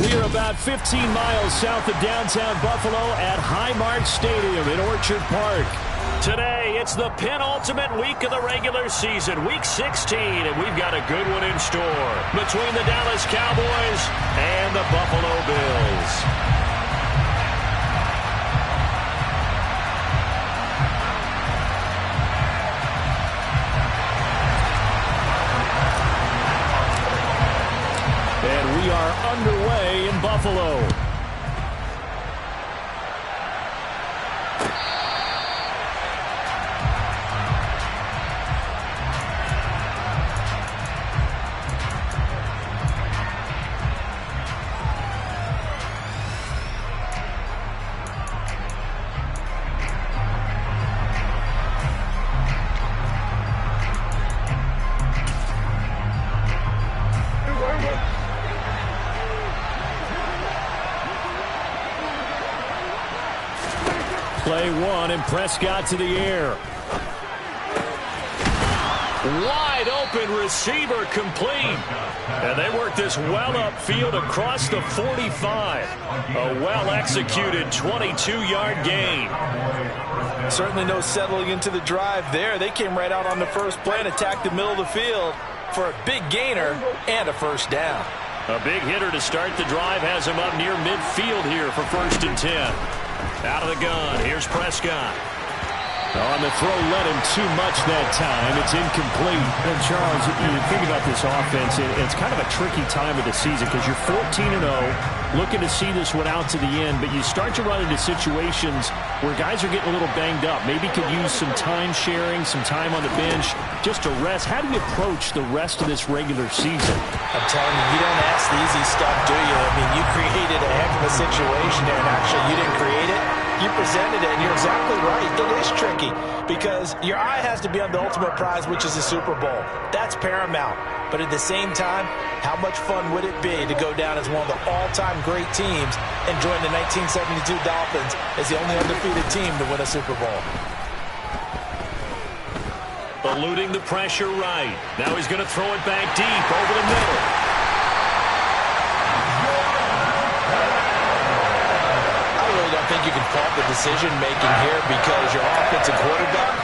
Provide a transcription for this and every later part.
We are about 15 miles south of downtown Buffalo at Highmark Stadium in Orchard Park. Today, it's the penultimate week of the regular season, week 16, and we've got a good one in store between the Dallas Cowboys and the Buffalo Bills. And we are underway in Buffalo. Play one, and Prescott to the air. Wide open receiver complete. And they work this well upfield across the 45. A well-executed 22-yard gain. Certainly no settling into the drive there. They came right out on the first play and attacked the middle of the field for a big gainer and a first down. A big hitter to start the drive has him up near midfield here for 1st and 10. Out of the gun, here's Prescott. On the throw, led him too much that time. It's incomplete. And Charles, you think about this offense, it's kind of a tricky time of the season because you're 14-0, looking to see this one out to the end, but you start to run into situations where guys are getting a little banged up. Maybe could use some time sharing, some time on the bench, just to rest. How do you approach the rest of this regular season? I'm telling you, you don't ask the easy stuff, do you? I mean, you created a heck of a situation there, and actually you didn't create it. You presented it, and you're exactly right. It is tricky because your eye has to be on the ultimate prize, which is the Super Bowl. That's paramount. But at the same time, how much fun would it be to go down as one of the all-time great teams and join the 1972 Dolphins as the only undefeated team to win a Super Bowl? Eluding the pressure right. Now he's going to throw it back deep over the middle. I don't think you can fault the decision-making here because your offensive quarterback,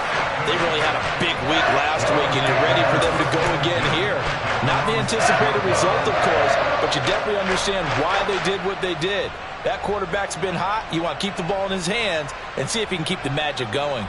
they really had a big week last week, and you're ready for them to go again here. Not the anticipated result, of course, but you definitely understand why they did what they did. That quarterback's been hot. You want to keep the ball in his hands and see if he can keep the magic going.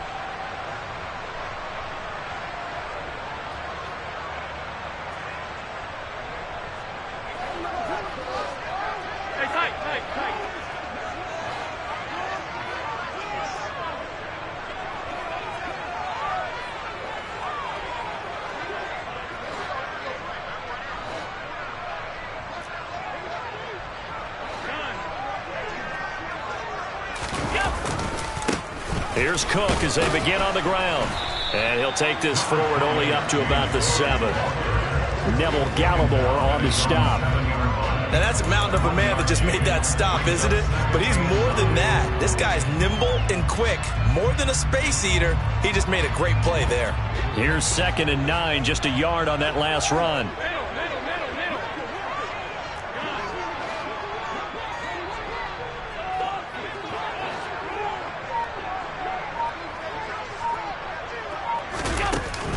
Here's Cook as they begin on the ground. And he'll take this forward only up to about the 7. Neville Gallimore on the stop. Now that's a mountain of a man that just made that stop, isn't it? But he's more than that. This guy's nimble and quick. More than a space eater. He just made a great play there. Here's 2nd and 9, just a yard on that last run.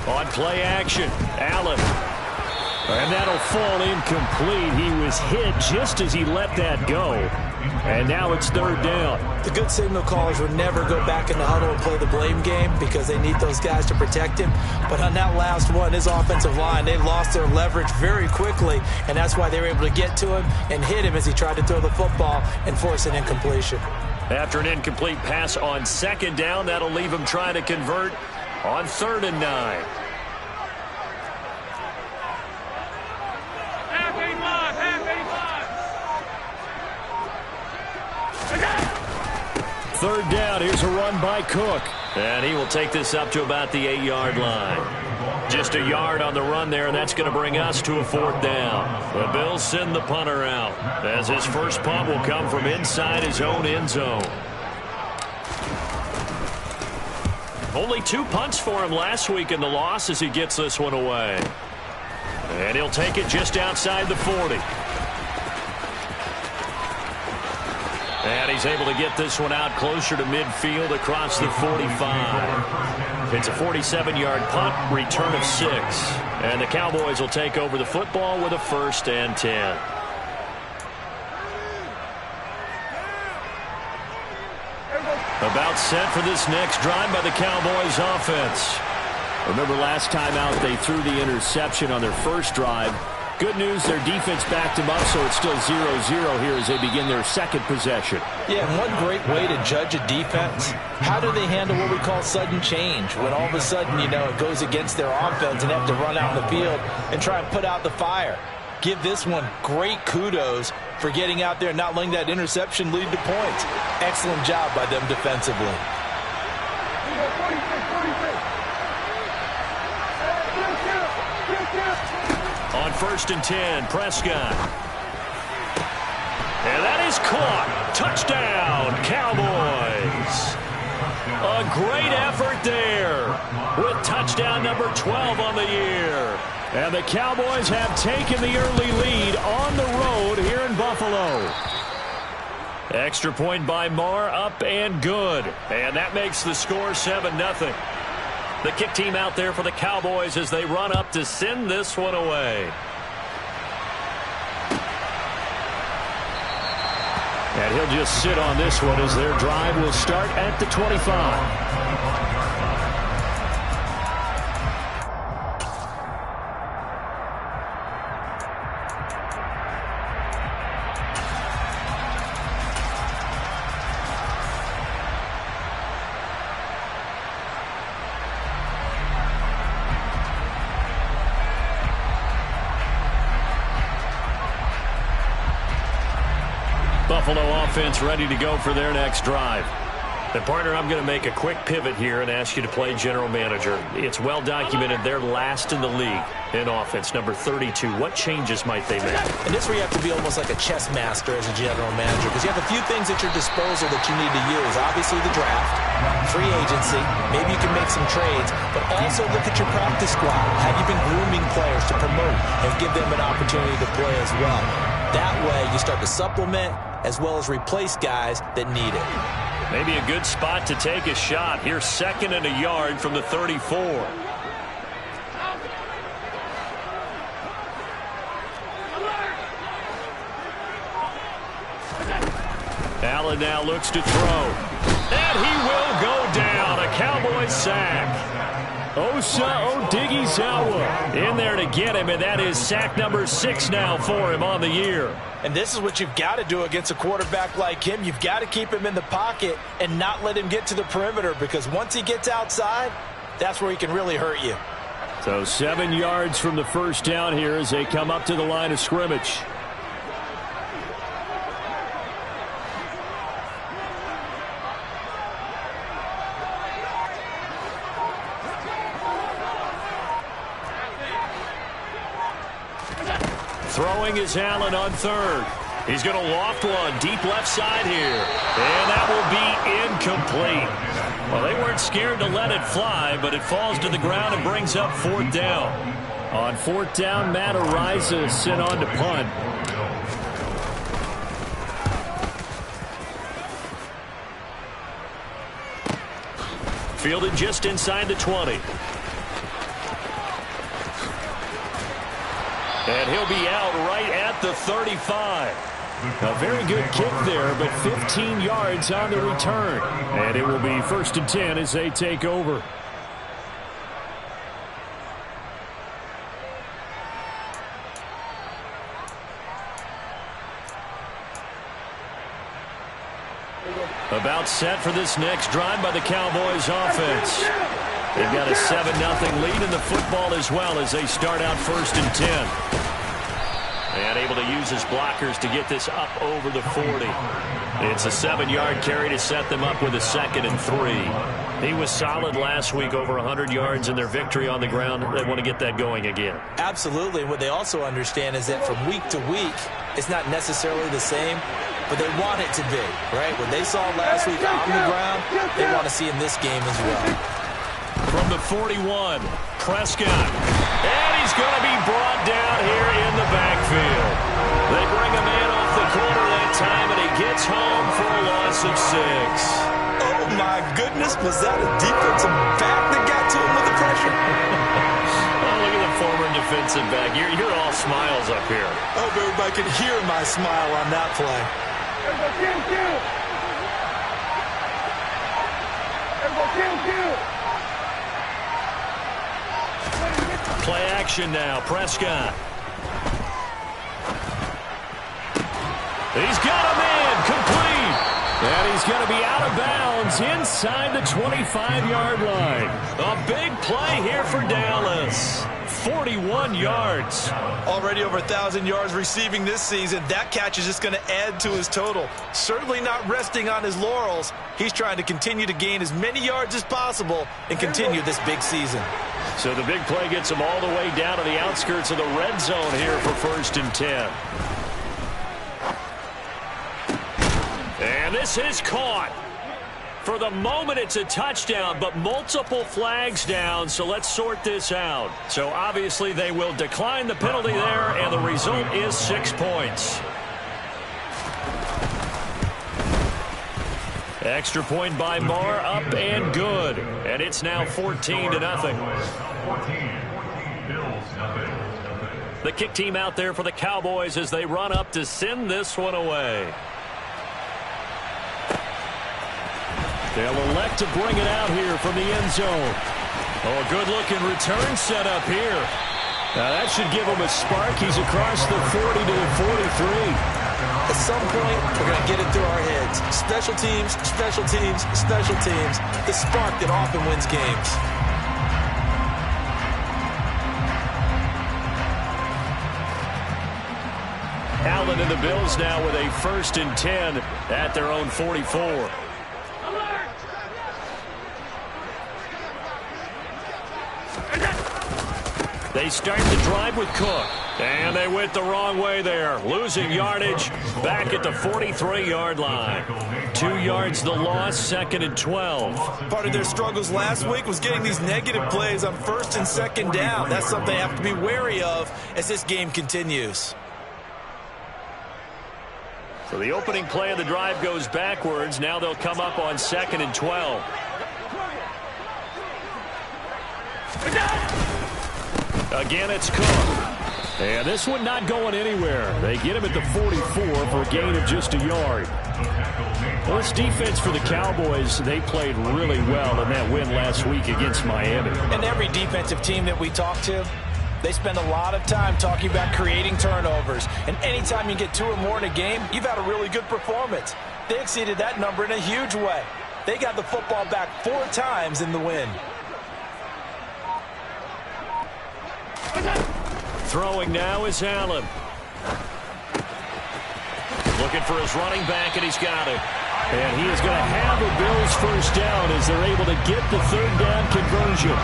On play action, Allen. And that'll fall incomplete. He was hit just as he let that go. And now it's 3rd down. The good signal callers would never go back in the huddle and play the blame game because they need those guys to protect him. But on that last one, his offensive line, they lost their leverage very quickly, and that's why they were able to get to him and hit him as he tried to throw the football and force an incompletion. After an incomplete pass on 2nd down, that'll leave him trying to convert on 3rd and 9. Third down, here's a run by Cook. And he will take this up to about the 8-yard line. Just a yard on the run there, and that's going to bring us to a 4th down. The Bills send the punter out, as his first punt will come from inside his own end zone. Only 2 punts for him last week in the loss as he gets this one away. And he'll take it just outside the 40. And he's able to get this one out closer to midfield across the 45. It's a 47-yard punt, return of 6. And the Cowboys will take over the football with a 1st and 10. About set for this next drive by the Cowboys offense. Remember last time out they threw the interception on their first drive. Good news, their defense backed them up, so it's still 0-0 here as they begin their second possession. Yeah, and one great way to judge a defense, how do they handle what we call sudden change? When all of a sudden, you know, it goes against their offense and have to run out in the field and try and put out the fire. Give this one great kudos for getting out there and not letting that interception lead to points. Excellent job by them defensively. On 1st and 10, Prescott. And that is caught. Touchdown, Cowboys. A great effort there with touchdown number 12 on the year. And the Cowboys have taken the early lead on the road here in Buffalo. Extra point by Marr, up and good. And that makes the score 7-0. The kick team out there for the Cowboys as they run up to send this one away. And he'll just sit on this one as their drive will start at the 25. Buffalo offense ready to go for their next drive. And partner, I'm going to make a quick pivot here and ask you to play general manager. It's well documented they're last in the league in offense, number 32. What changes might they make? And this is where you have to be almost like a chess master as a general manager, because you have a few things at your disposal that you need to use. Obviously the draft, free agency, maybe you can make some trades, but also look at your practice squad. Have you been grooming players to promote and give them an opportunity to play as well? That way you start to supplement as well as replace guys that need it. Maybe a good spot to take a shot. Here's 2nd and a yard from the 34. Allen now looks to throw. And he will go down. A Cowboys sack. Osa Odighizuwa in there to get him, and that is sack number 6 now for him on the year. And this is what you've got to do against a quarterback like him. You've got to keep him in the pocket and not let him get to the perimeter, because once he gets outside, that's where he can really hurt you. So 7 yards from the first down here as they come up to the line of scrimmage. Throwing is Allen on 3rd. He's going to loft one deep left side here. And that will be incomplete. Well, they weren't scared to let it fly, but it falls to the ground and brings up 4th down. On 4th down, Matt Ariza is sent on to punt. Fielded just inside the 20. And he'll be out right at the 35. A very good kick there, but 15 yards on the return. And it will be 1st and 10 as they take over. About set for this next drive by the Cowboys offense. They've got a 7-0 lead in the football as well as they start out 1st and 10. And able to use his blockers to get this up over the 40. It's a 7-yard carry to set them up with a 2nd and 3. He was solid last week, over 100 yards in their victory on the ground. They want to get that going again. Absolutely. What they also understand is that from week to week, it's not necessarily the same, but they want it to be, right? What they saw last week on the ground, they want to see in this game as well. From the 41, Prescott. And he's going to be brought down here in the backfield. They bring a man off the corner that time, and he gets home for a loss of 6. Oh, my goodness. Was that a defensive back that got to him with the pressure? Oh, look at the former defensive back. You're all smiles up here. I hope everybody can hear my smile on that play. Play action now. Prescott. He's got a man complete. And he's going to be out of bounds inside the 25-yard line. A big play here for Dallas. 41 yards. Already over 1,000 yards receiving this season. That catch is just going to add to his total. Certainly not resting on his laurels. He's trying to continue to gain as many yards as possible and continue this big season. So the big play gets him all the way down to the outskirts of the red zone here for 1st and 10. And this is caught. For the moment, it's a touchdown, but multiple flags down, so let's sort this out. So obviously they will decline the penalty there, and the result is 6 points. Extra point by Marr, up and good. And it's now 14-0. The kick team out there for the Cowboys as they run up to send this one away. They'll elect to bring it out here from the end zone. Oh, a good-looking return set up here. Now, that should give him a spark. He's across the 40 to the 43. At some point, we're going to get it through our heads. Special teams, special teams, special teams. The spark that often wins games. Allen and the Bills now with a 1st and 10 at their own 44. They start the drive with Cook. And they went the wrong way there. Losing yardage back at the 43-yard line. 2 yards the loss, 2nd and 12. Part of their struggles last week was getting these negative plays on 1st and 2nd down. That's something they have to be wary of as this game continues. So the opening play of the drive goes backwards. Now they'll come up on 2nd and 12. Again, it's Cook. And this one not going anywhere. They get him at the 44 for a gain of just a yard. Well, this defense for the Cowboys, they played really well in that win last week against Miami. And every defensive team that we talk to, they spend a lot of time talking about creating turnovers. And anytime you get 2 or more in a game, you've had a really good performance. They exceeded that number in a huge way. They got the football back 4 times in the win. Throwing now is Allen. Looking for his running back, and he's got it. And he is going to have the Bills 1st down as they're able to get the 3rd down conversion.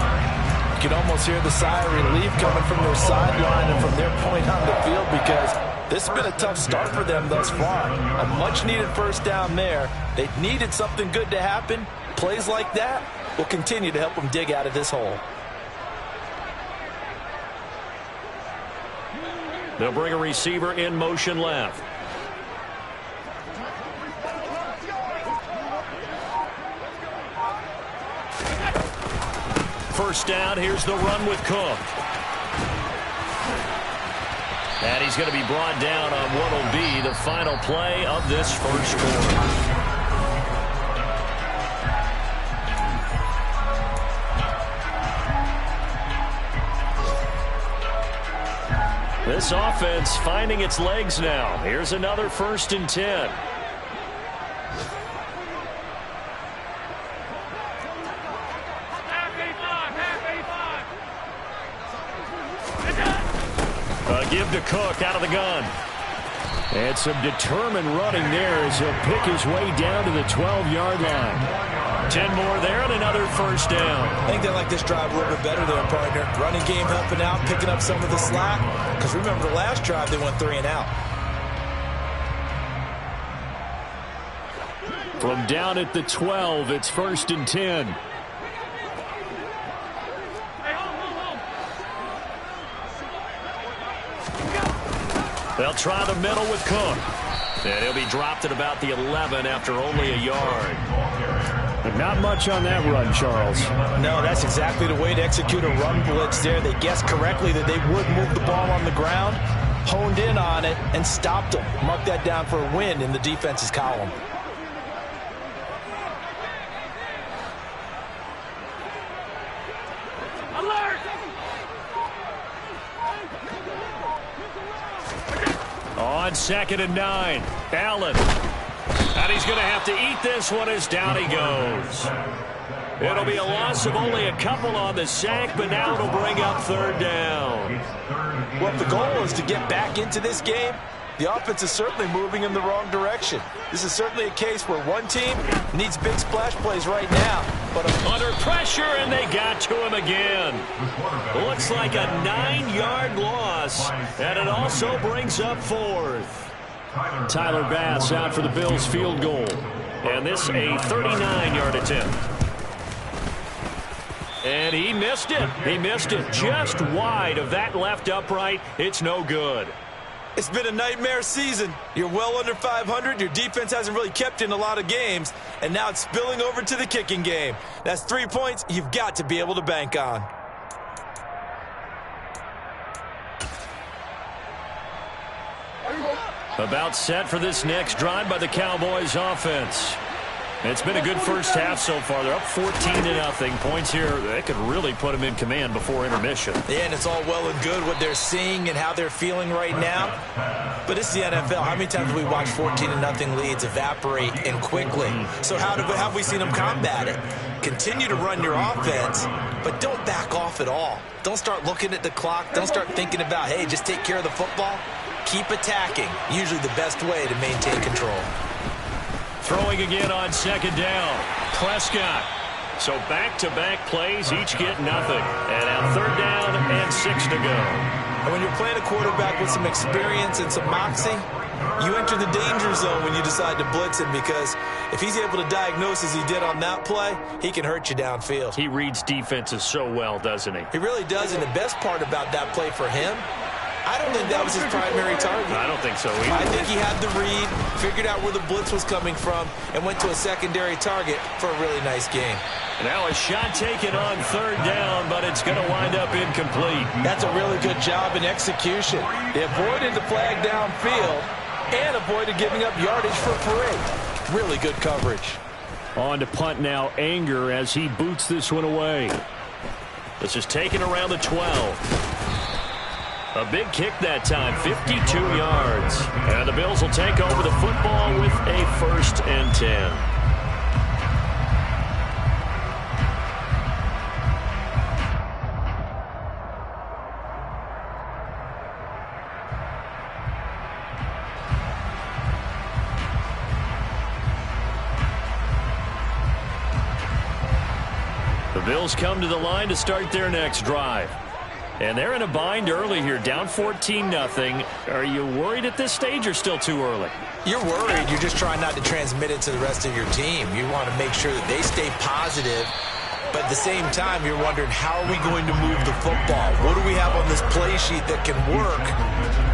You can almost hear the sigh of relief coming from their sideline and from their point on the field because this has been a tough start for them thus far. A much-needed 1st down there. They needed something good to happen. Plays like that will continue to help them dig out of this hole. They'll bring a receiver in motion left. First down, here's the run with Cook. And he's going to be brought down on what will be the final play of this 1st quarter. This offense finding its legs now. Here's another 1st and 10. A give to Cook out of the gun. And some determined running there as he'll pick his way down to the 12-yard line. 10 more there and another 1st down. I think they like this drive a little bit better there, partner. Running game helping out, picking up some of the slack. Because remember the last drive, they went 3 and out. From down at the 12, it's 1st and 10. They'll try the middle with Cook. And he'll be dropped at about the 11 after only a yard. But not much on that run, Charles. No, that's exactly the way to execute a run blitz there. They guessed correctly that they would move the ball on the ground, honed in on it, and stopped them. Mark that down for a win in the defense's column. On 2nd and 9, Allen. And he's going to have to eat this one as down he goes. It'll be a loss of only a couple on the sack, but now it'll bring up 3rd down. Well, if the goal is to get back into this game, the offense is certainly moving in the wrong direction. This is certainly a case where one team needs big splash plays right now. But under pressure, and they got to him again. Looks like a 9-yard loss, and it also brings up 4th. Tyler Bass out for the Bills field goal. And this a 39-yard attempt. And he missed it. He missed it just wide of that left upright. It's no good. It's been a nightmare season. You're well under 500. Your defense hasn't really kept in a lot of games. And now it's spilling over to the kicking game. That's 3 points you've got to be able to bank on. About set for this next drive by the Cowboys offense. It's been a good first half so far. They're up 14-0. Points here, that could really put them in command before intermission. Yeah, and it's all well and good what they're seeing and how they're feeling right now. But it's the NFL. How many times have we watched 14-0 leads evaporate and quickly? So how have we seen them combat it? Continue to run your offense, but don't back off at all. Don't start looking at the clock. Don't start thinking about, hey, just take care of the football. Keep attacking. Usually the best way to maintain control. Throwing again on 2nd down. Prescott. So back-to-back plays, each get nothing. And now 3rd down and 6 to go. And when you're playing a quarterback with some experience and some moxie, you enter the danger zone when you decide to blitz him, because if he's able to diagnose as he did on that play, he can hurt you downfield. He reads defenses so well, doesn't he? He really does, and the best part about that play for him, I don't think that was his primary target. I don't think so either. I think he had the read, figured out where the blitz was coming from, and went to a secondary target for a really nice game. Now a shot taken on 3rd down, but it's going to wind up incomplete. That's a really good job in execution. They avoided the flag downfield and avoided giving up yardage for parade. Really good coverage. On to punt now, Anger, as he boots this one away. This is taken around the 12. A big kick that time, 52 yards. And the Bills will take over the football with a 1st and 10. The Bills come to the line to start their next drive. And they're in a bind early here, down 14-0. Are you worried at this stage or still too early? You're worried. You're just trying not to transmit it to the rest of your team. You want to make sure that they stay positive. But at the same time, you're wondering, how are we going to move the football? What do we have on this play sheet that can work?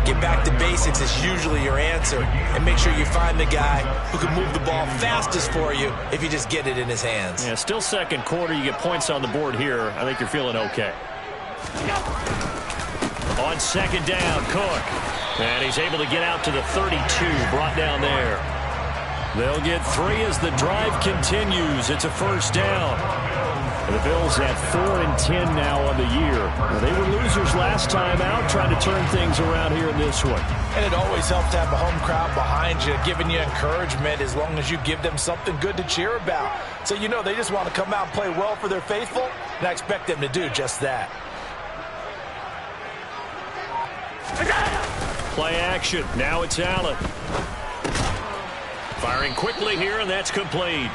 Get back to basics is usually your answer. And make sure you find the guy who can move the ball fastest for you if you just get it in his hands. Yeah, still 2nd quarter. You get points on the board here. I think you're feeling okay. On 2nd down, Cook. And he's able to get out to the 32, brought down there. They'll get 3 as the drive continues. It's a 1st down. And the Bills at 4-10 now on the year. Well, they were losers last time out, trying to turn things around here in this one. And it always helps to have a home crowd behind you, giving you encouragement as long as you give them something good to cheer about. So you know they just want to come out and play well for their faithful, and I expect them to do just that. Play action. Now it's Allen. Firing quickly here, and that's complete.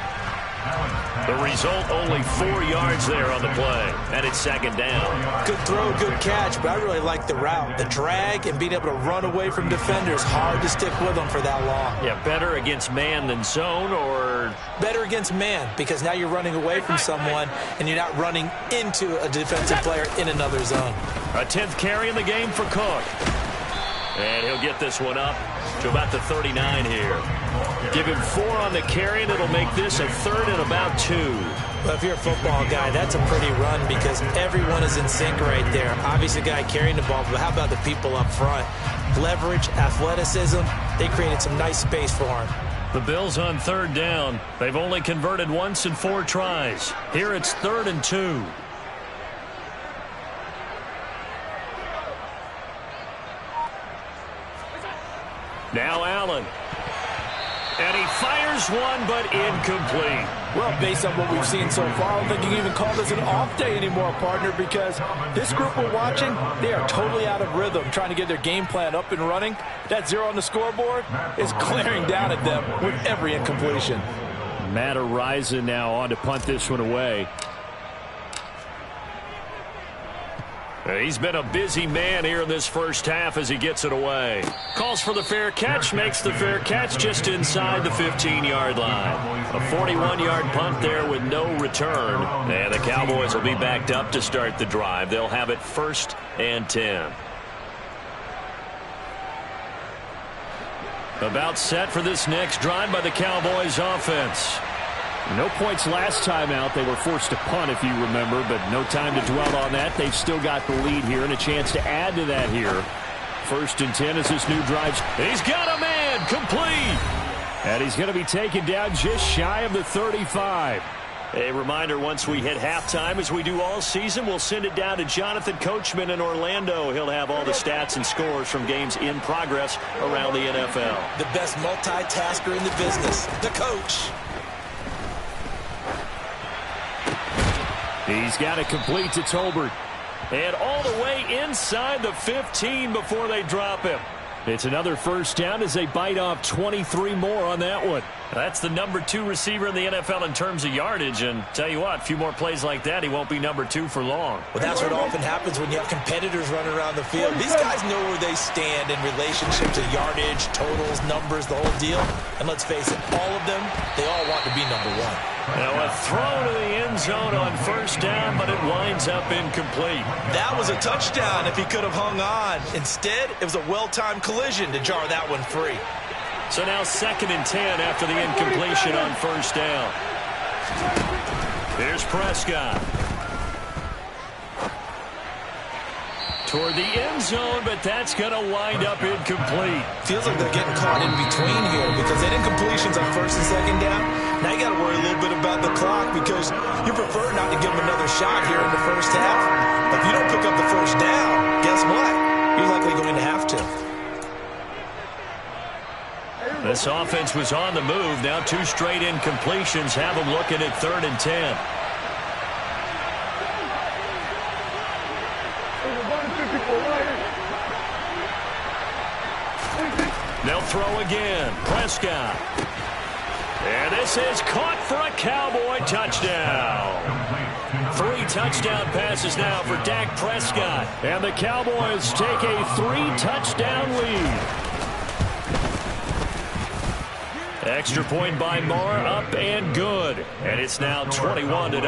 The result, only 4 yards there on the play. And it's 2nd down. Good throw, good catch, but I really like the route. The drag and being able to run away from defenders. Hard to stick with them for that long. Yeah, better against man than zone, or? Better against man, because now you're running away from someone and you're not running into a defensive player in another zone. A 10th carry in the game for Cook. And he'll get this one up to about the 39 here. Give him 4 on the carry, and it'll make this a 3rd and about 2. Well, if you're a football guy, that's a pretty run because everyone is in sync right there. Obviously, the guy carrying the ball, but how about the people up front? Leverage, athleticism, they created some nice space for him. The Bills on 3rd down. They've only converted once in 4 tries. Here it's 3rd and 2. Now Allen. And he fires one, but incomplete. Well, based on what we've seen so far, I don't think you can even call this an off day anymore, partner, because this group we're watching, they are totally out of rhythm, trying to get their game plan up and running. That 0 on the scoreboard is glaring down at them with every incompletion. Matt Araiza now on to punt this one away. He's been a busy man here in this first half as he gets it away. Calls for the fair catch, makes the fair catch just inside the 15-yard line. A 41-yard punt there with no return. And the Cowboys will be backed up to start the drive. They'll have it 1st and 10. About set for this next drive by the Cowboys offense. No points last time out. They were forced to punt, if you remember, but no time to dwell on that. They've still got the lead here and a chance to add to that here. 1st and 10 as this new drive. He's got a man, complete. And he's going to be taken down just shy of the 35. A reminder, once we hit halftime, as we do all season, we'll send it down to Jonathan Coachman in Orlando. He'll have all the stats and scores from games in progress around the NFL. The best multitasker in the business, the coach. He's got it complete to Tolbert. And all the way inside the 15 before they drop him. It's another 1st down as they bite off 23 more on that one. That's the number 2 receiver in the NFL in terms of yardage. And tell you what, a few more plays like that, he won't be number 2 for long. Well, that's what often happens when you have competitors running around the field. These guys know where they stand in relationship to yardage, totals, numbers, the whole deal. And let's face it, all of them, they all want to be number 1. Now a throw to the end zone on 1st down, but it winds up incomplete. That was a touchdown if he could have hung on. Instead, it was a well-timed collision to jar that one free. So now 2nd and 10 after the incompletion on 1st down. Here's Prescott. Toward the end zone, but that's going to wind up incomplete. Feels like they're getting caught in between here because they did incompletions on 1st and 2nd down. Now you got to worry a little bit about the clock because you prefer not to give them another shot here in the 1st half. If you don't pick up the 1st down, guess what? You're likely going to have to. This offense was on the move. Now 2 straight incompletions have them looking at 3rd and 10. They'll throw again. Prescott. And this is caught for a Cowboy touchdown. 3 touchdown passes now for Dak Prescott. And the Cowboys take a 3-touchdown lead. Extra point by Moore, up and good. And it's now 21-0.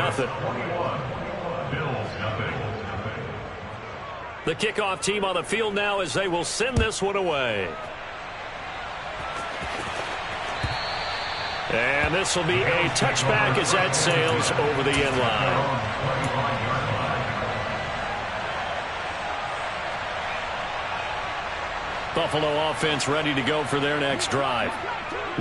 The kickoff team on the field now as they will send this one away. And this will be a touchback as that sails over the end line. Buffalo offense ready to go for their next drive.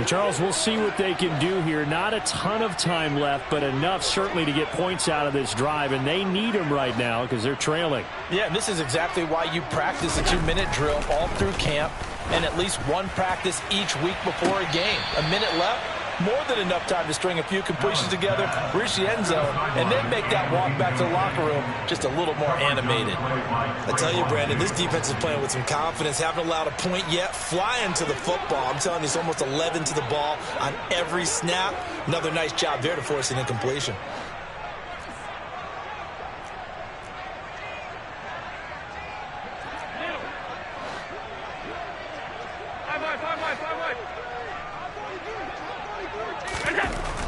Charles, we'll see what they can do here. Not a ton of time left, but enough certainly to get points out of this drive, and they need them right now because they're trailing. Yeah, and this is exactly why you practice a 2-minute drill all through camp and at least one practice each week before a game. A minute left, more than enough time to string a few completions together, reach the end zone, and then make that walk back to the locker room just a little more animated. I tell you, Brandon, this defense is playing with some confidence. Haven't allowed a point yet. Flying to the football. I'm telling you, it's almost 11 to the ball on every snap. Another nice job there to force an incompletion.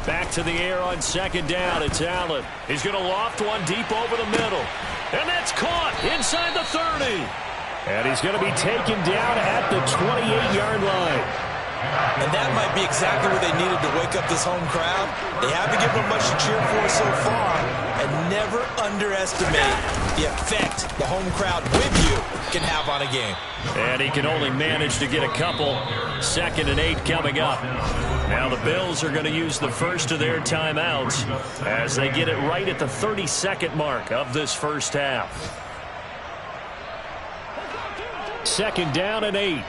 Back to the air on 2nd down. It's Allen. He's going to loft one deep over the middle. And that's caught inside the 30. And he's going to be taken down at the 28-yard line. And that might be exactly what they needed to wake up this home crowd. They haven't given them much to cheer for so far. And never underestimate the effect the home crowd with you can have on a game. And he can only manage to get a couple. 2nd and 8 coming up. Now the Bills are going to use the first of their timeouts as they get it right at the 32nd mark of this first half. 2nd down and 8.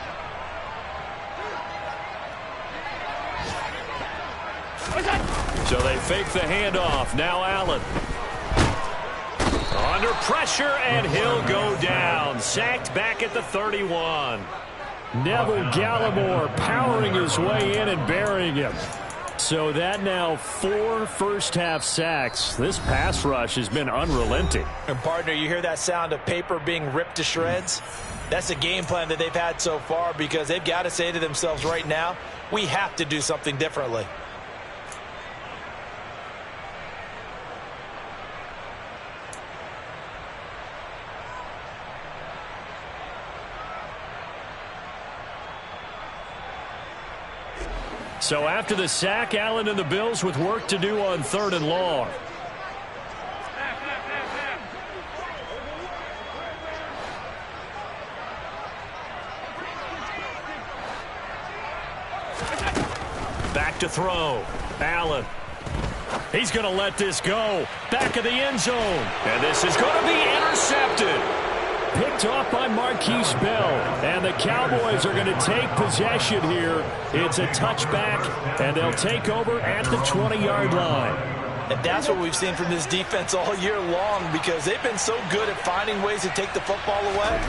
So they fake the handoff. Now Allen. Under pressure, and he'll go down. Sacked back at the 31. Neville Gallimore powering his way in and burying him. So that now 4 first-half sacks. This pass rush has been unrelenting. And, partner, you hear that sound of paper being ripped to shreds? That's a game plan that they've had so far because they've got to say to themselves right now, we have to do something differently. So after the sack, Allen and the Bills with work to do on 3rd and long. Back to throw. Allen. He's going to let this go. Back of the end zone. And this is going to be intercepted. Picked off by Marquise Bell. And the Cowboys are going to take possession here. It's a touchback, and they'll take over at the 20-yard line. And that's what we've seen from this defense all year long because they've been so good at finding ways to take the football away.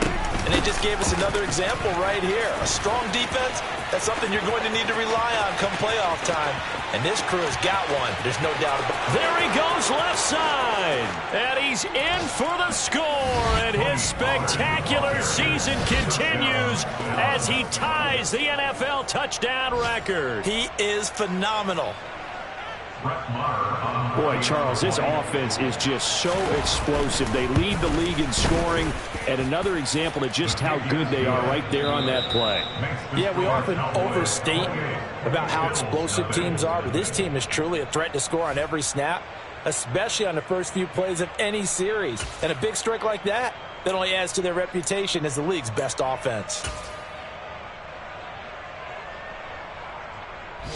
And they just gave us another example right here. A strong defense, that's something you're going to need to rely on come playoff time. And this crew has got one. There's no doubt about it. There he goes left side. And he's in for the score. And his spectacular season continues as he ties the NFL touchdown record. He is phenomenal. Boy, Charles, this offense is just so explosive. They lead the league in scoring, and another example of just how good they are right there on that play. Yeah, we often overstate about how explosive teams are, but this team is truly a threat to score on every snap, especially on the first few plays of any series. And a big strike like that only adds to their reputation as the league's best offense.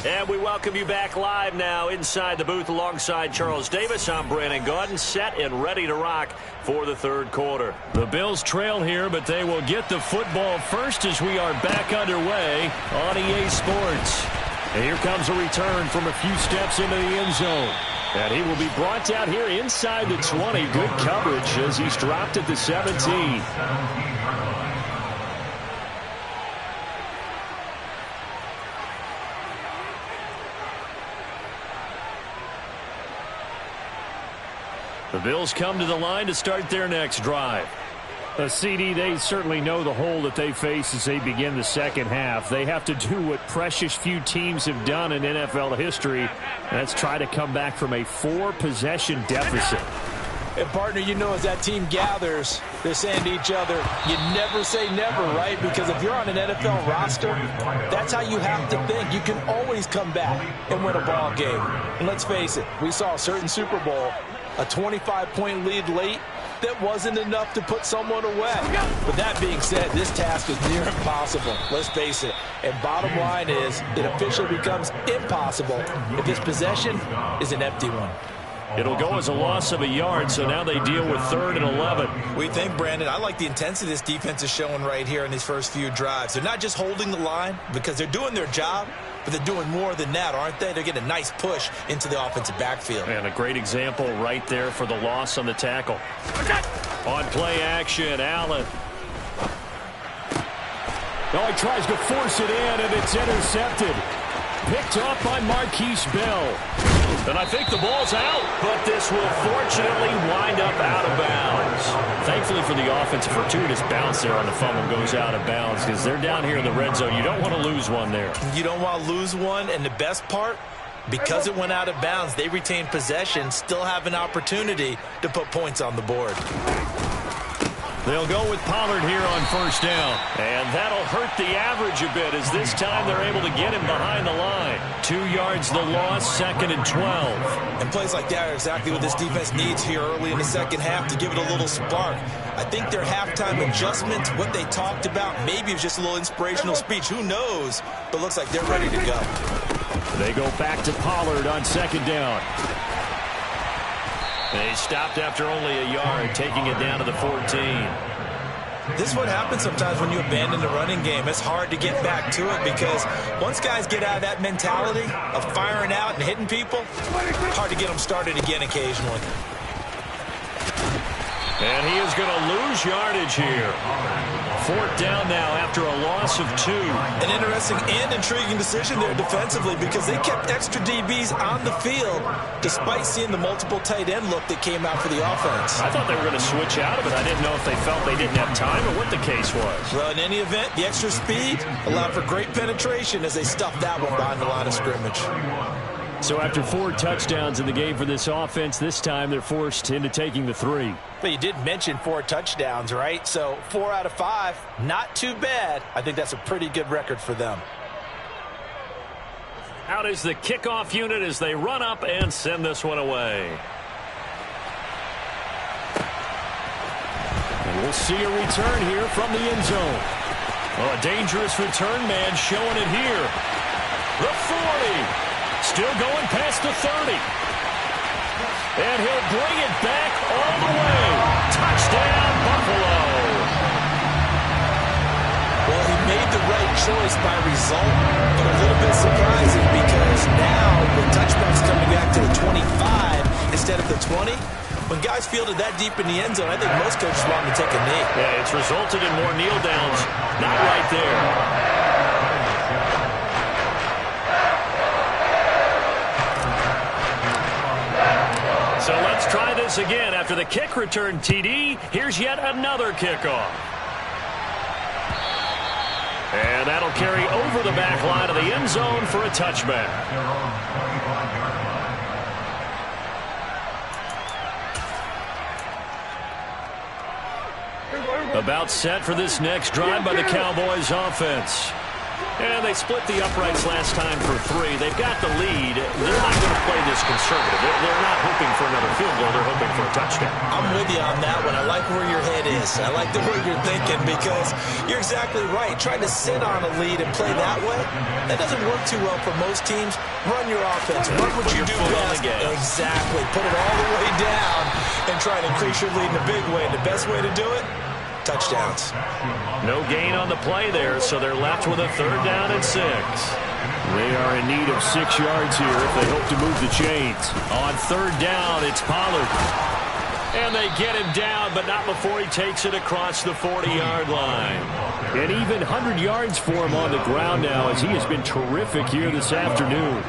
And we welcome you back live now inside the booth alongside Charles Davis. I'm Brandon Gaudin, set and ready to rock for the 3rd quarter. The Bills trail here, but they will get the football first as we are back underway on EA Sports. And here comes a return from a few steps into the end zone. And he will be brought out here inside the 20. Good coverage as he's dropped at the 17. The Bills come to the line to start their next drive. CD, they certainly know the hole that they face as they begin the second half. They have to do what precious few teams have done in NFL history. And that's try to come back from a 4-possession deficit. And, partner, you know as that team gathers, they're saying to each other, you never say never, right? Because if you're on an NFL roster, that's how you have to think. You can always come back and win a ball game. And let's face it, we saw a certain Super Bowl, a 25-point lead late, that wasn't enough to put someone away. But that being said, this task is near impossible. Let's face it. And bottom line is, it officially becomes impossible if this possession is an empty one. It'll go as a loss of a yard, so now they deal with 3rd and 11. We think, Brandon, I like the intensity this defense is showing right here in these first few drives. They're not just holding the line because they're doing their job, but they're doing more than that, aren't they? They're getting a nice push into the offensive backfield. And a great example right there for the loss on the tackle. On play action, Allen. Oh, he tries to force it in, and it's intercepted. Picked off by Marquise Bell. And I think the ball's out, but this will fortunately wind up out of bounds. Thankfully for the offense, a fortuitous bounce there on the fumble goes out of bounds because they're down here in the red zone. You don't want to lose one there. You don't want to lose one, and the best part, because it went out of bounds, they retain possession, still have an opportunity to put points on the board. They'll go with Pollard here on first down. And that'll hurt the average a bit as this time they're able to get him behind the line. 2 yards the loss, 2nd and 12. And plays like that are exactly what this defense needs here early in the second half to give it a little spark. I think their halftime adjustments, what they talked about, maybe it was just a little inspirational speech. Who knows? But looks like they're ready to go. They go back to Pollard on 2nd down. They stopped after only a yard, taking it down to the 14. This is what happens sometimes when you abandon the running game. It's hard to get back to it because once guys get out of that mentality of firing out and hitting people, hard to get them started again occasionally. And he is going to lose yardage here. 4th down now after a loss of 2. An interesting and intriguing decision there defensively because they kept extra DBs on the field despite seeing the multiple tight end look that came out for the offense. I thought they were going to switch out of it. I didn't know if they felt they didn't have time or what the case was. Well, in any event, the extra speed allowed for great penetration as they stuffed that one behind the line of scrimmage. So after 4 touchdowns in the game for this offense, this time they're forced into taking the 3. But you did mention 4 touchdowns, right? So 4 out of 5, not too bad. I think that's a pretty good record for them. Out is the kickoff unit as they run up and send this one away. And we'll see a return here from the end zone. Oh, a dangerous return man showing it here. The 40. Still going past the 30. And he'll bring it back all the way. Touchdown, Buffalo. Well, he made the right choice by result, but a little bit surprising because now with touchdowns coming back to the 25 instead of the 20, when guys fielded that deep in the end zone, I think most coaches want to take a knee. Yeah, it's resulted in more kneel downs. Not right there. So let's try this again. After the kick return TD, here's yet another kickoff. And that'll carry over the back line of the end zone for a touchback. About set for this next drive by the Cowboys offense. And they split the uprights last time for 3. They've got the lead. They're not going to play this conservative. They're not hoping for another field goal. They're hoping for a touchdown. I'm with you on that one. I like where your head is. I like the way you're thinking because you're exactly right. Trying to sit on a lead and play that way, that doesn't work too well for most teams. Run your offense. Run what you do best. Exactly. Put it all the way down and try to increase your lead in a big way. And the best way to do it, touchdowns. No gain on the play there, so they're left with a 3rd down and 6. They are in need of 6 yards here if they hope to move the chains. On 3rd down, it's Pollard. And they get him down, but not before he takes it across the 40-yard line. And even 100 yards for him on the ground now as he has been terrific here this afternoon.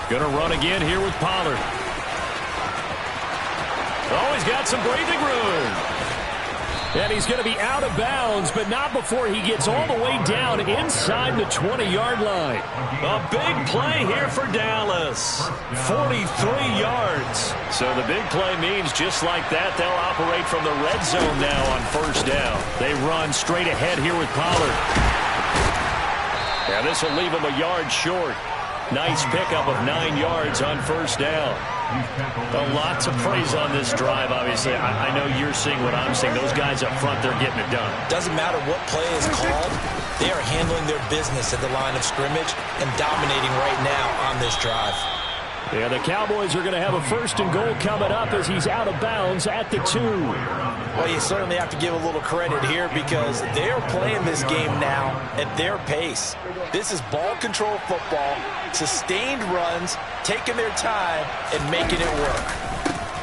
Going to run again here with Pollard. Oh, he's got some breathing room. And he's going to be out of bounds, but not before he gets all the way down inside the 20-yard line. A big play here for Dallas. 43 yards. So the big play means just like that, they'll operate from the red zone now on 1st down. They run straight ahead here with Pollard. And this will leave him a yard short. Nice pickup of 9 yards on 1st down. A lot to praise on this drive, obviously. I know you're seeing what I'm seeing. Those guys up front, they're getting it done. Doesn't matter what play is called. They are handling their business at the line of scrimmage and dominating right now on this drive. Yeah, the Cowboys are going to have a 1st and goal coming up as he's out of bounds at the 2. Well, you certainly have to give a little credit here because they're playing this game now at their pace. This is ball control football, sustained runs, taking their time, and making it work.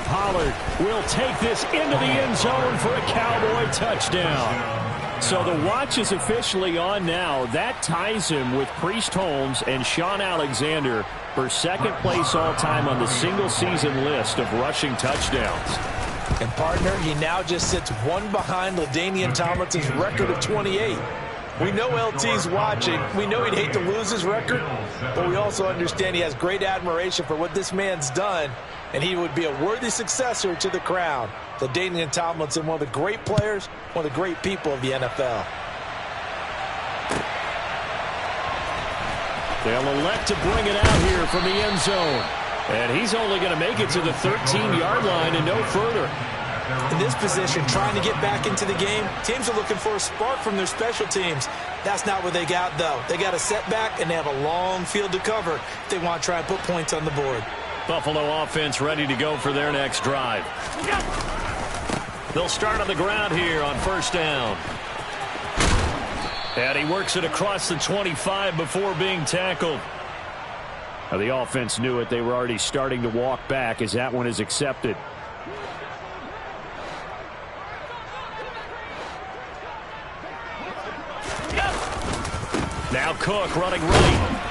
Pollard will take this into the end zone for a Cowboy touchdown. So the watch is officially on now. That ties him with Priest Holmes and Sean Alexander for 2nd place all-time on the single-season list of rushing touchdowns. And, partner, he now just sits 1 behind LaDainian Tomlinson's record of 28. We know LT's watching. We know he'd hate to lose his record, but we also understand he has great admiration for what this man's done, and he would be a worthy successor to the crown. So Danian Tomlinson, one of the great players, one of the great people of the NFL. They'll elect to bring it out here from the end zone. And he's only going to make it to the 13-yard line and no further. In this position, trying to get back into the game, teams are looking for a spark from their special teams. That's not what they got, though. They got a setback, and they have a long field to cover if they want to try and put points on the board. Buffalo offense ready to go for their next drive. They'll start on the ground here on first down. And he works it across the 25 before being tackled. Now, the offense knew it. They were already starting to walk back as that one is accepted. Now Cook running right.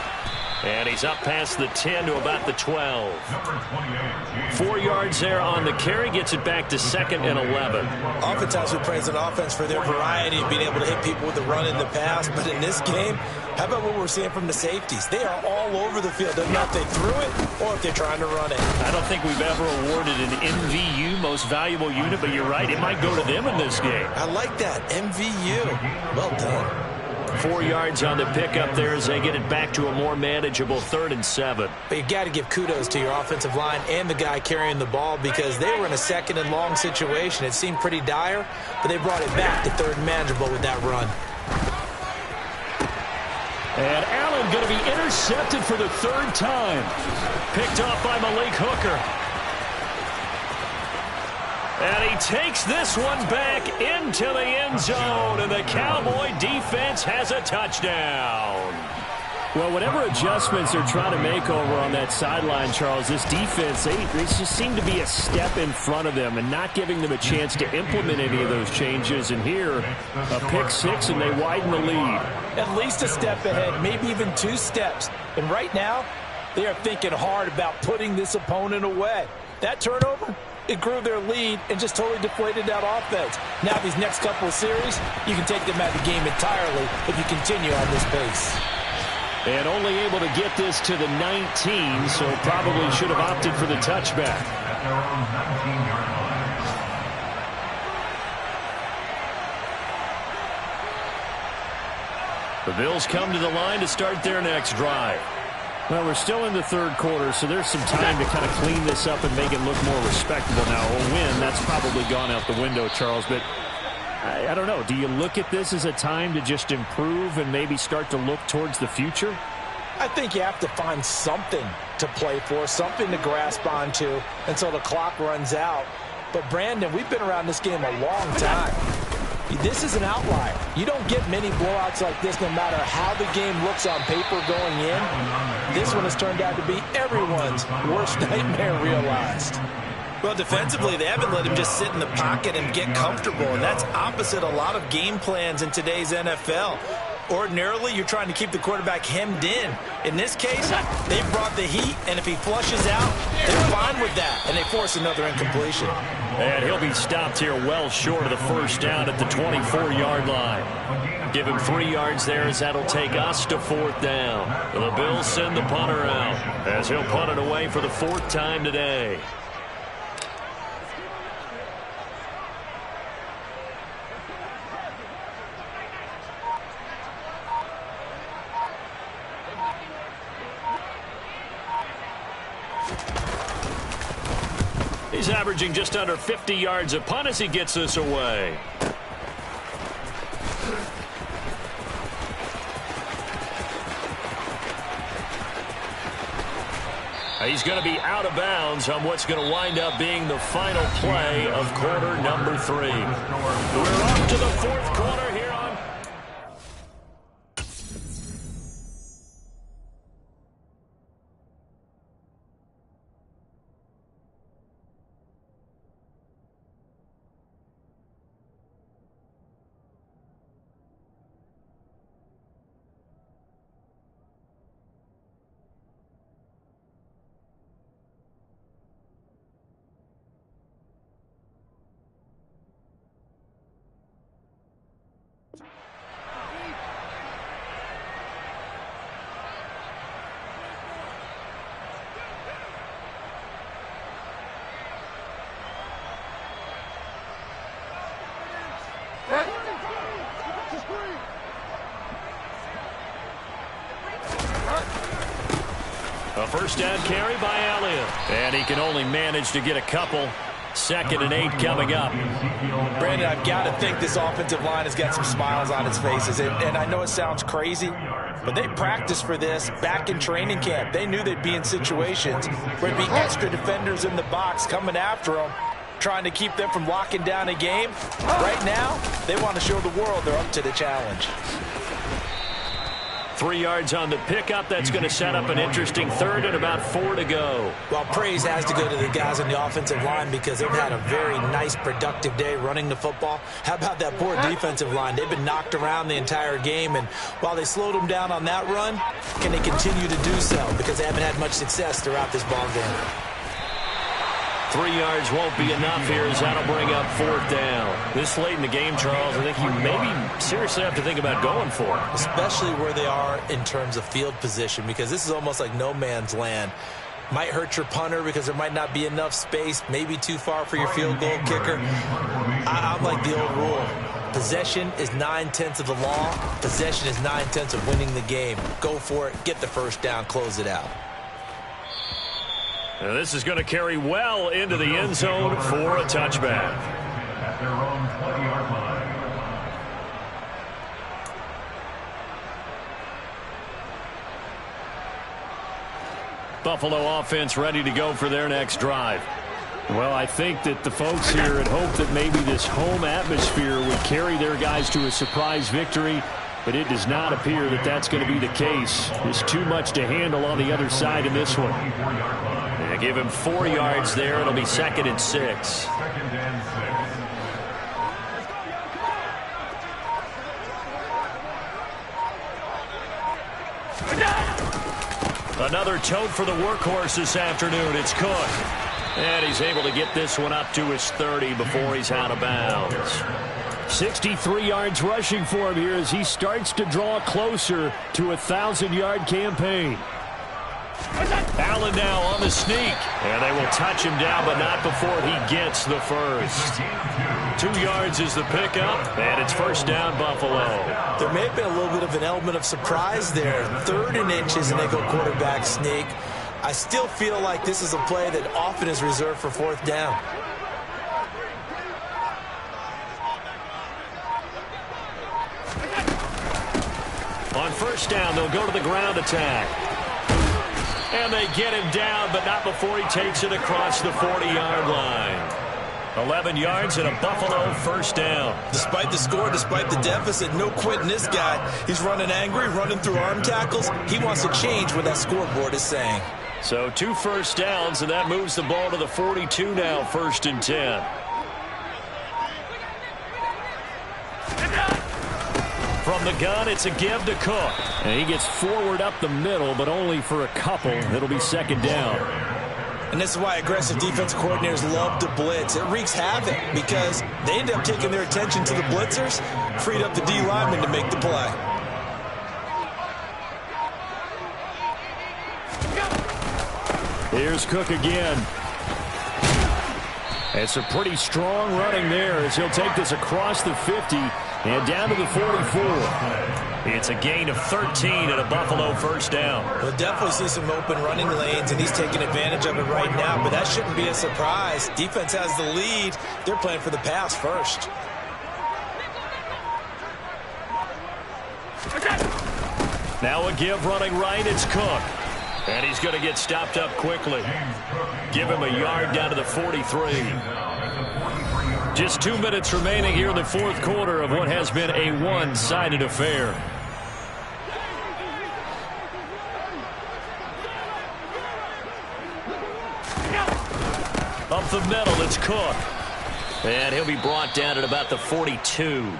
And he's up past the 10 to about the 12. 4 yards there on the carry. Gets it back to second and 11. Oftentimes we praise an offense for their variety of being able to hit people with the run in the pass. But in this game, how about what we're seeing from the safeties? They are all over the field. Doesn't matter if they threw it or if they're trying to run it. I don't think we've ever awarded an MVU, most valuable unit, but you're right. It might go to them in this game. I like that. MVU. Well done. 4 yards on the pickup there as they get it back to a more manageable 3rd and 7. But you got to give kudos to your offensive line and the guy carrying the ball because they were in a 2nd and long situation. It seemed pretty dire, but they brought it back to 3rd and manageable with that run. And Allen going to be intercepted for the 3rd time. Picked off by Malik Hooker. And he takes this one back into the end zone, and the Cowboy defense has a touchdown. Well, whatever adjustments they're trying to make over on that sideline, Charles, this defense, they just seem to be a step in front of them and not giving them a chance to implement any of those changes. And here, a pick 6, and they widen the lead. At least a step ahead, maybe even 2 steps. And right now, they are thinking hard about putting this opponent away. That turnover, it grew their lead and just totally deflated that offense. Now these next couple of series, you can take them out of the game entirely if you continue on this pace. And only able to get this to the 19, so probably should have opted for the touchback. The Bills come to the line to start their next drive. Well, we're still in the 3rd quarter, so there's some time to kind of clean this up and make it look more respectable now. A win, that's probably gone out the window, Charles, but I don't know. Do you look at this as a time to just improve and maybe start to look towards the future? I think you have to find something to play for, something to grasp onto until the clock runs out. But, Brandon, we've been around this game a long time. This is an outlier. You don't get many blowouts like this no matter how the game looks on paper going in. This one has turned out to be everyone's worst nightmare realized. Well, defensively, they haven't let him just sit in the pocket and get comfortable, and that's opposite a lot of game plans in today's NFL. Ordinarily, you're trying to keep the quarterback hemmed in. In this case, they've brought the heat, and if he flushes out, they're fine with that, and they force another incompletion. And he'll be stopped here well short of the 1st down at the 24-yard line. Give him 3 yards there as that'll take us to 4th down. The Bills send the punter out as he'll punt it away for the 4th time today. He's averaging just under 50 yards a punt as he gets this away. He's going to be out of bounds on what's going to wind up being the final play of quarter number 3. We're off to the 4th quarter here on. A first down carry by Elliott. And he can only manage to get a couple. 2nd and 8 coming up. Brandon, I've got to think this offensive line has got some smiles on its faces. And I know it sounds crazy, but they practiced for this back in training camp. They knew they'd be in situations where there'd be extra defenders in the box coming after them, trying to keep them from locking down a game. Right now, they want to show the world they're up to the challenge. 3 yards on the pickup. That's going to set up an interesting 3rd and about 4 to go. Well, praise has to go to the guys on the offensive line because they've had a very nice, productive day running the football. How about that poor defensive line? They've been knocked around the entire game, and while they slowed them down on that run, can they continue to do so? Because they haven't had much success throughout this ball game. 3 yards won't be enough here as that'll bring up 4th down. This late in the game, Charles, I think you maybe seriously have to think about going for it. Especially where they are in terms of field position, because this is almost like no man's land. Might hurt your punter because there might not be enough space, maybe too far for your field goal kicker. I'm like the old rule. Possession is 9/10 of the law. Possession is 9/10 of winning the game. Go for it, get the first down, close it out. And this is going to carry well into the end zone for a touchback. At their own 20-yard line. Buffalo offense ready to go for their next drive. Well, I think that the folks here had hoped that maybe this home atmosphere would carry their guys to a surprise victory, but it does not appear that that's going to be the case. There's too much to handle on the other side in this one. They give him 4 yards there. It'll be 2nd and 6. 2nd and 6. Another tote for the workhorse this afternoon. It's Cook. And he's able to get this one up to his 30 before he's out of bounds. 63 yards rushing for him here as he starts to draw closer to a 1,000-yard campaign. Allen now on the sneak. And they will touch him down, but not before he gets the first. 2 yards is the pickup, and it's first down, Buffalo. There may have been a little bit of an element of surprise there. 3rd and inches, and they go quarterback sneak. I still feel like this is a play that often is reserved for 4th down. On first down, they'll go to the ground attack. And they get him down, but not before he takes it across the 40-yard line. 11 yards and a Buffalo first down. Despite the score, despite the deficit, no quitting this guy. He's running angry, running through arm tackles. He wants to change what that scoreboard is saying. So 2 first downs, and that moves the ball to the 42 now, 1st and 10. From the gun, it's a give to Cook. And he gets forward up the middle, but only for a couple. It'll be 2nd down. And this is why aggressive defense coordinators love to blitz. It wreaks havoc because they end up taking their attention to the blitzers, freed up the D lineman to make the play. Here's Cook again. It's a pretty strong running there as he'll take this across the 50 and down to the 44. It's a gain of 13 and a Buffalo first down. We'll definitely see some open running lanes, and he's taking advantage of it right now, but that shouldn't be a surprise. Defense has the lead. They're playing for the pass first. Now a give running right, it's Cook. And he's going to get stopped up quickly. Give him a yard down to the 43. Just 2 minutes remaining here in the 4th quarter of what has been a one-sided affair. Up the middle, it's Cook. And he'll be brought down at about the 42.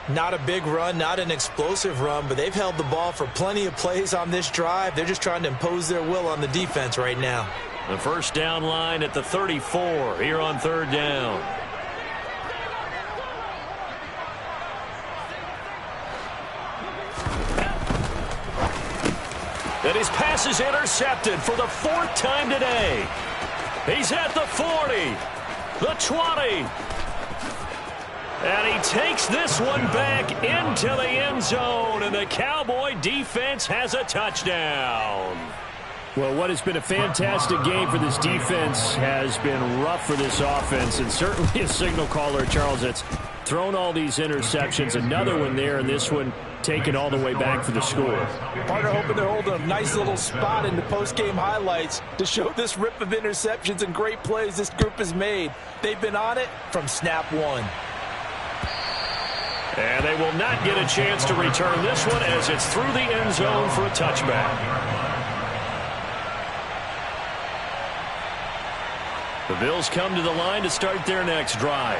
Not a big run, not an explosive run, but they've held the ball for plenty of plays on this drive. They're just trying to impose their will on the defense right now. The first down line at the 34 here on 3rd down. And his pass is intercepted for the 4th time today. He's at the 40, the 20. And he takes this one back into the end zone, and the Cowboy defense has a touchdown. Well, what has been a fantastic game for this defense has been rough for this offense, and certainly a signal caller, Charles, that's thrown all these interceptions. Another one there, and this one taken all the way back for the score. Partner hoping they're holding a nice little spot in the post-game highlights to show this rip of interceptions and great plays this group has made. They've been on it from snap one. And they will not get a chance to return this one as it's through the end zone for a touchback. The Bills come to the line to start their next drive.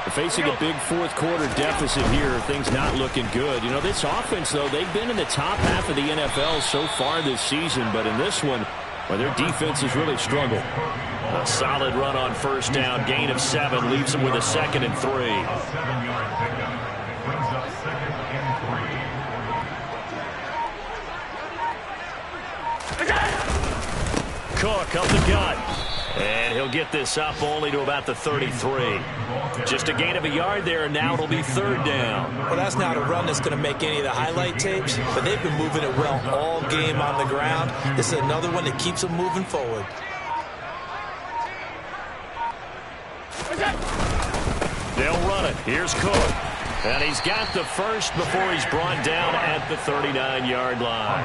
They're facing a big fourth quarter deficit here. Things not looking good. You know, this offense, though, they've been in the top half of the NFL so far this season. But in this one, well, their defense has really struggled. A solid run on first down. Gain of 7 leaves them with a 2nd and 3. Cook up the gut. And he'll get this up only to about the 33. Just a gain of a yard there, and now it'll be 3rd down. Well, that's not a run that's going to make any of the highlight tapes, but they've been moving it well all game on the ground. This is another one that keeps them moving forward. They'll run it. Here's Cook. And he's got the first before he's brought down at the 39-yard line.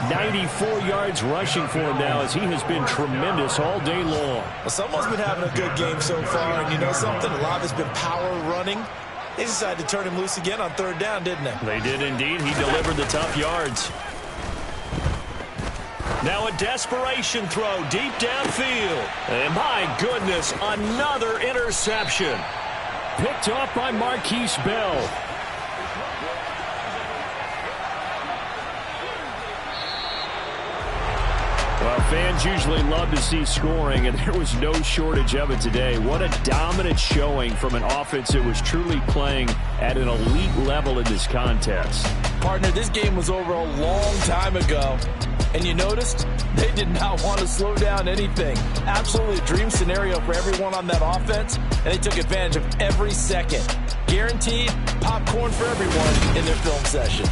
94 yards rushing for him now as he has been tremendous all day long. Well, someone's been having a good game so far, and you know something? A lot of it's been power running. They decided to turn him loose again on 3rd down, didn't they? They did indeed. He delivered the tough yards. Now a desperation throw deep downfield. And my goodness, another interception. Picked off by Marquise Bell. Well, fans usually love to see scoring, and there was no shortage of it today. What a dominant showing from an offense that was truly playing at an elite level in this contest. Partner, this game was over a long time ago. And you noticed they did not want to slow down anything. Absolutely a dream scenario for everyone on that offense, and they took advantage of every second. Guaranteed popcorn for everyone in their film session.